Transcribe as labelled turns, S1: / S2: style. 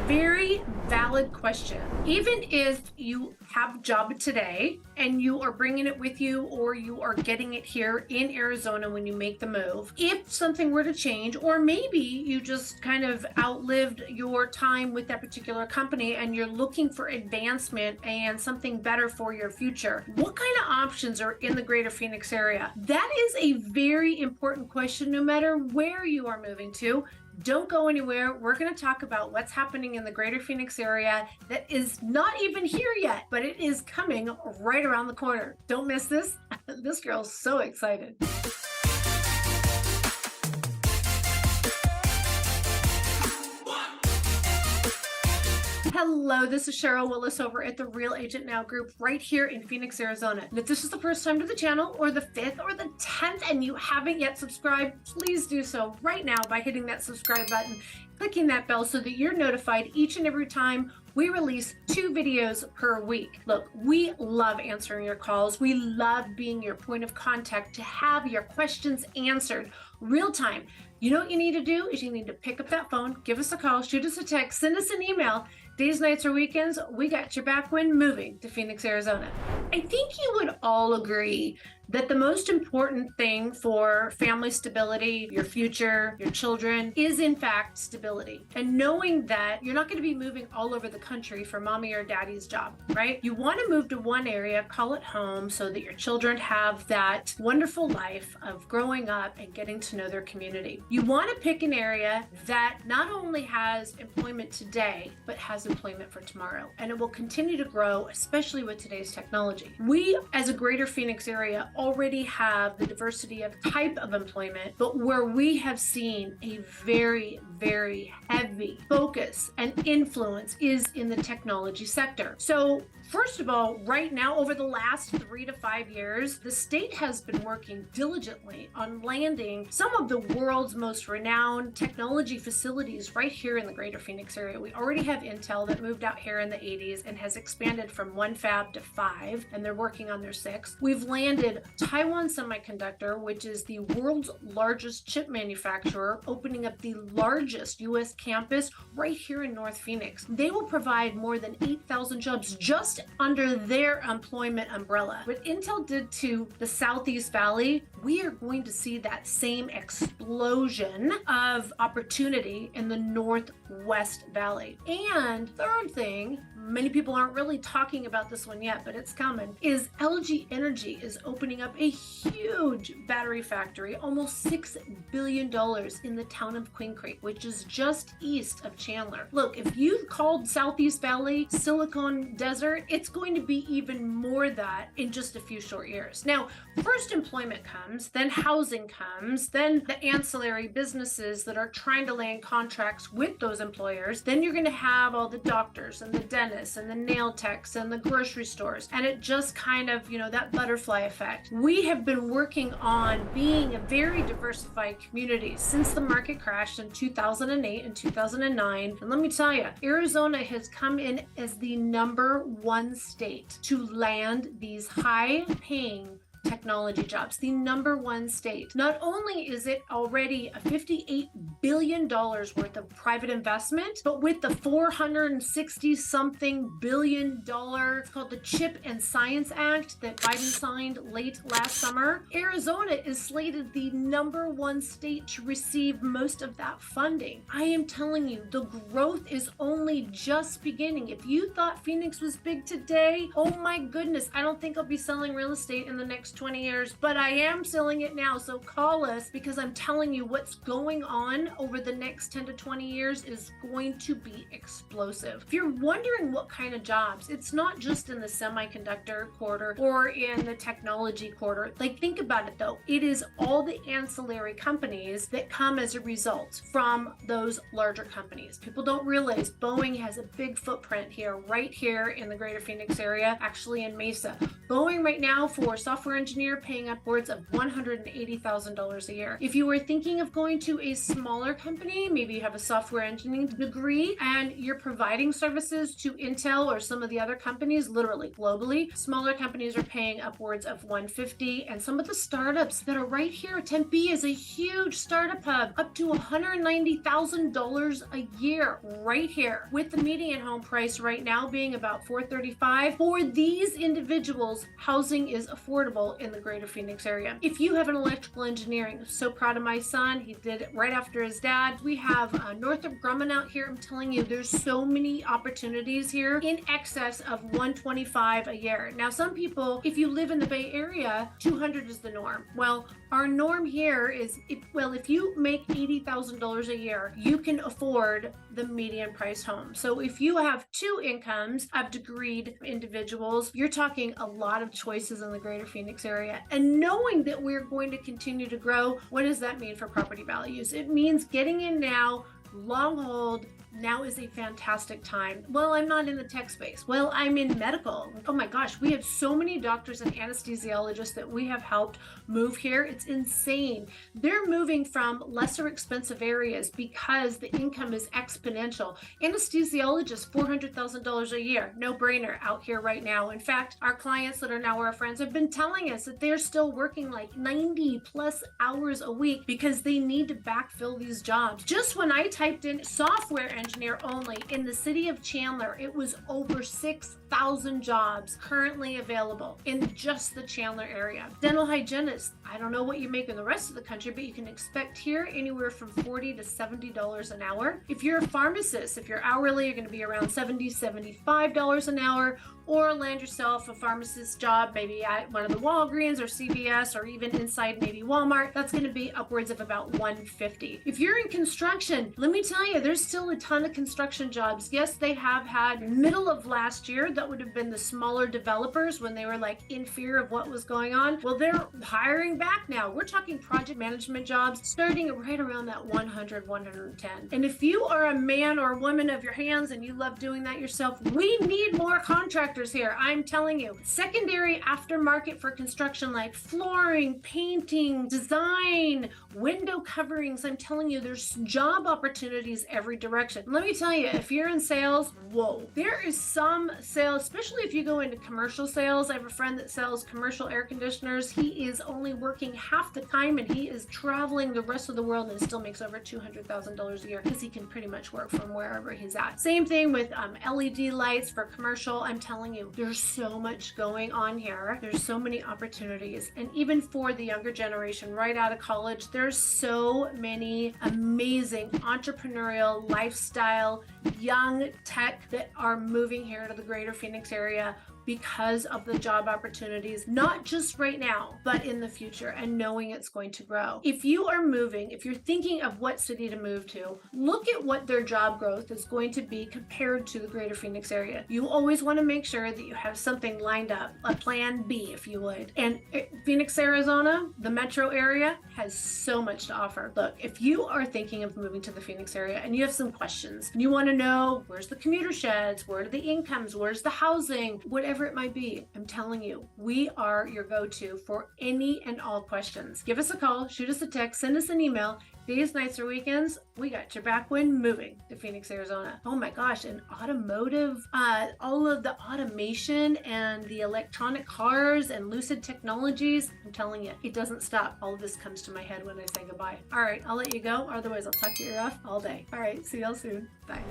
S1: very valid question. Even if you have a job today and you are bringing it with you, or you are getting it here in Arizona when you make the move, if something were to change, or maybe you just kind of outlived your time with that particular company and you're looking for advancement and something better for your future, what kind of options are in the greater Phoenix area? That is a very important question no matter where you are moving to. Don't go anywhere. We're going to talk about what's happening in the greater Phoenix area that is not even here yet, but it is coming right around the corner. Don't miss this. This girl's so excited. Hello, this is Cheryl Willis over at the Real Agent Now group right here in Phoenix, Arizona. And if this is the first time to the channel, or the 5th or the 10th, and you haven't yet subscribed, please do so right now by hitting that subscribe button, clicking that bell so that you're notified each and every time we release 2 videos per week. Look, we love answering your calls. We love being your point of contact to have your questions answered real time. You know what you need to do is you need to pick up that phone, give us a call, shoot us a text, send us an email. Days, nights, or weekends, we got your back when moving to Phoenix, Arizona. I think you would all agree that the most important thing for family stability, your future, your children, is in fact stability. And knowing that you're not going to be moving all over the country for mommy or daddy's job, right? You want to move to one area, call it home, so that your children have that wonderful life of growing up and getting to know their community. You want to pick an area that not only has employment today, but has employment for tomorrow. And it will continue to grow, especially with today's technology. We, as a greater Phoenix area, already have the diversity of type of employment, but where we have seen a very, very heavy focus and influence is in the technology sector. So first of all, right now, over the last 3 to 5 years, the state has been working diligently on landing some of the world's most renowned technology facilities right here in the greater Phoenix area. We already have Intel that moved out here in the 80s and has expanded from 1 fab to 5, and they're working on their 6th. We've landed Taiwan Semiconductor, which is the world's largest chip manufacturer, opening up the largest U.S. campus right here in North Phoenix. They will provide more than 8,000 jobs just under their employment umbrella. What Intel did to the Southeast Valley, we are going to see that same explosion of opportunity in the Northwest Valley. And third thing, many people aren't really talking about this one yet, but it's coming, is LG Energy is opening up a huge battery factory, almost $6 billion in the town of Queen Creek, which is just east of Chandler. Look, if you called Southeast Valley Silicon Desert, it's going to be even more that in just a few short years. Now, first employment comes, then housing comes, then the ancillary businesses that are trying to land contracts with those employers. Then you're going to have all the doctors and the dentists and the nail techs and the grocery stores. And it just kind of, that butterfly effect. We have been working on being a very diversified community since the market crashed in 2008 and 2009. And let me tell you, Arizona has come in as the #1 state to land these high-paying technology jobs, the #1 state. Not only is it already a $58 billion worth of private investment, but with the $460-something billion, it's called the Chip and Science Act that Biden signed late last summer, Arizona is slated the #1 state to receive most of that funding. I am telling you, the growth is only just beginning. If you thought Phoenix was big today, oh my goodness, I don't think I'll be selling real estate in the next 20 years, but I am selling it now. So call us, because I'm telling you what's going on over the next 10 to 20 years is going to be explosive. If you're wondering what kind of jobs, it's not just in the semiconductor quarter or in the technology quarter. Like, think about it though. It is all the ancillary companies that come as a result from those larger companies. People don't realize Boeing has a big footprint here, right here in the greater Phoenix area, actually in Mesa. Boeing right now for software engineer paying upwards of $180,000 a year. If you are thinking of going to a smaller company, maybe you have a software engineering degree and you're providing services to Intel or some of the other companies, literally globally, smaller companies are paying upwards of $150,000, and some of the startups that are right here, Tempe is a huge startup hub, up to $190,000 a year right here, with the median home price right now being about $435,000. For these individuals, housing is affordable in the greater Phoenix area. If you have an electrical engineering, I'm so proud of my son. He did it right after his dad. We have Northrop Grumman out here. I'm telling you, there's so many opportunities here in excess of $125,000 a year. Now, some people, if you live in the Bay Area, $200,000 is the norm. Well, our norm here is, if you make $80,000 a year, you can afford the median price home. So if you have two incomes of degreed individuals, you're talking a lot of choices in the greater Phoenix area. And knowing that we're going to continue to grow, what does that mean for property values? It means getting in now, long hold. Now is a fantastic time. Well, I'm not in the tech space. Well, I'm in medical. Oh my gosh, we have so many doctors and anesthesiologists that we have helped move here. It's insane. They're moving from lesser expensive areas because the income is exponential. Anesthesiologists, $400,000 a year, no brainer out here right now. In fact, our clients that are now our friends have been telling us that they're still working like 90 plus hours a week because they need to backfill these jobs. Just when I typed in software engineer only in the city of Chandler, it was over 6,000 jobs currently available in just the Chandler area. Dental hygienist, I don't know what you make in the rest of the country, but you can expect here anywhere from $40 to $70 an hour. If you're a pharmacist, if you're hourly, you're going to be around $70, $75 an hour. Or land yourself a pharmacist job, maybe at one of the Walgreens or CVS, or even inside maybe Walmart. That's going to be upwards of about $150. If you're in construction, let me tell you, there's still a ton of construction jobs. Yes, they have had middle of last year, that would have been the smaller developers when they were like in fear of what was going on. Well, they're hiring back now. We're talking project management jobs starting right around that 100, 110. And if you are a man or woman of your hands and you love doing that yourself, we need more contractors here. I'm telling you, secondary aftermarket for construction like flooring, painting, design, window coverings. I'm telling you, there's job opportunities every direction. Let me tell you, if you're in sales, whoa, there is some sales, especially if you go into commercial sales. I have a friend that sells commercial air conditioners. He is only working half the time and he is traveling the rest of the world and still makes over $200,000 a year because he can pretty much work from wherever he's at. Same thing with LED lights for commercial. I'm telling you, there's so much going on here. There's so many opportunities. And even for the younger generation right out of college, there's so many amazing entrepreneurial lifestyle, young tech that are moving here to the greater Phoenix area because of the job opportunities, not just right now, but in the future, and knowing it's going to grow. If you are moving, if you're thinking of what city to move to, look at what their job growth is going to be compared to the greater Phoenix area. You always want to make sure that you have something lined up, a plan B, if you would. And Phoenix, Arizona, the metro area, has so much to offer. Look, if you are thinking of moving to the Phoenix area and you have some questions, and you want to know where's the commuter sheds, where are the incomes, where's the housing, whatever it might be, I'm telling you, we are your go-to for any and all questions. Give us a call, shoot us a text, send us an email. Days, nights, or weekends, we got your back when moving to Phoenix, Arizona. Oh my gosh, and automotive, all of the automation and the electronic cars and Lucid Technologies, I'm telling you, it doesn't stop. All of this comes to my head when I say goodbye. All right, I'll let you go. Otherwise, I'll talk your ear off all day. All right, see y'all soon. Bye.